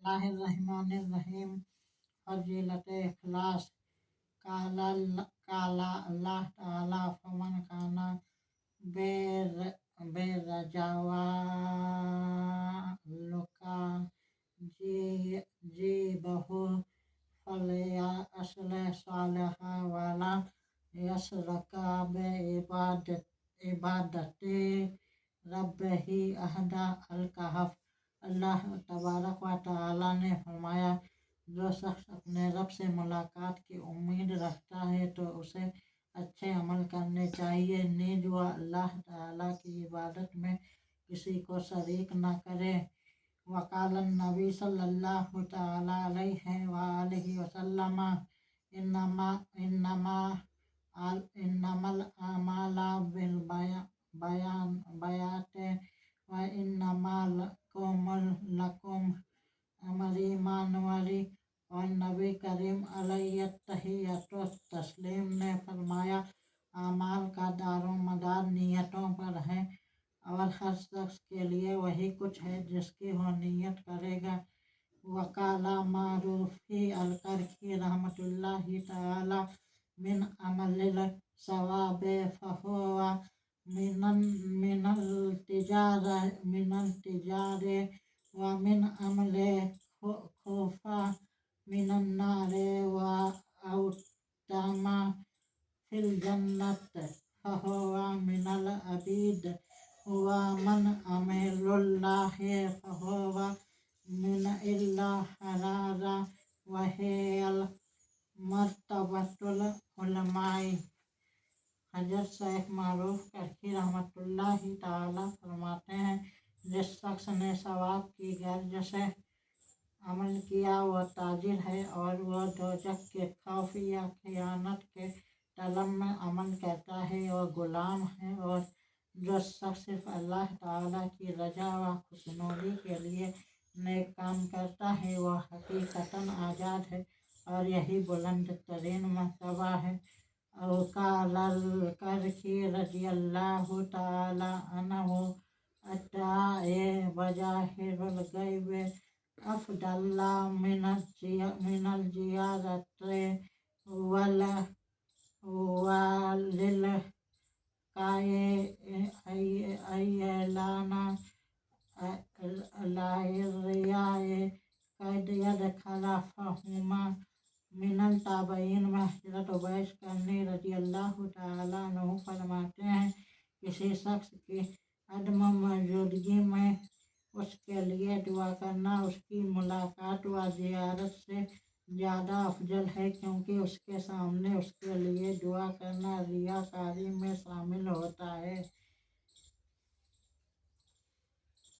बिस्मिल्लाहिर्रहमानिर्रहीम। फजीलत इखलास। काला अल्लाह ताला फमन काना बेरजावा लुका जी बहु फलिया असल सालहा वाला यसरका बे इबादते रब्बही अहदा अल कहफ। अल्लाह तबारक व तआला ने फरमाया, जो शख्स अपने रब से मुलाकात की उम्मीद रखता है तो उसे अच्छे अमल करने चाहिए, नीज वह अल्लाह ताला की इबादत में किसी को शरीक न करे। वक़ाल नबी सल्लल्लाहु तआला अलैहि वसल्लम इन्नमल अमाला बिल बयाते व इन्नमा लकुम अमरी मानवरी। और नबी करीम अलैहिस्सलातु तस्लीम ने फरमाया, आमाल का दारोमदार नियतों पर है और हर शख्स के लिए वही कुछ है जिसकी वो नियत करेगा। वकाला मारूफी अल-करखी रहमतुल्लाहि तआला मिन अमलिल सवाबे फहुवा मिनल तिजारे व मिन अमले खुफा मिनन नारे व औतमा फिल जन्नत फहुवा मिनल अबीद व मन अमिलुल्लाहि फहुवा मिन इल्ला हरारा व हियल मर्तबतुल उलमाई। हजरत शेख मारूफ करखी रहमतुल्लाहि ताला फरमाते हैं, जिस शख्स ने सवाब की गर्ज से अमल किया वह ताजिर है और वह दोजख के खौफ या खियानत के तलब में अमल करता है वह गुलाम है। और जो शख्स सिर्फ अल्लाह ताला की रजा व खुशनुदी के लिए नेक काम करता है वह हकीकतन आज़ाद है और यही बुलंद तरीन मर्तबा है। औकालल करखी रज़ियल्लाहु ताला अन्हु अत्ताए बजाहिरुल गैब अफ़दल्ला मिनल ज़ियारते वलिल काए अय्यलाना लायरियाए कैद यदखला फहुमा मिनल ताबईन में। हज़रत उवैस करनी रज़ियल्लाहु ताला अन्हु फरमाते हैं, किसी शख्स की अदम मौजूदगी में उसके लिए दुआ करना उसकी मुलाकात व ज़ियारत से ज़्यादा अफजल है, क्योंकि उसके सामने उसके लिए दुआ करना रियाकारी में शामिल होता है।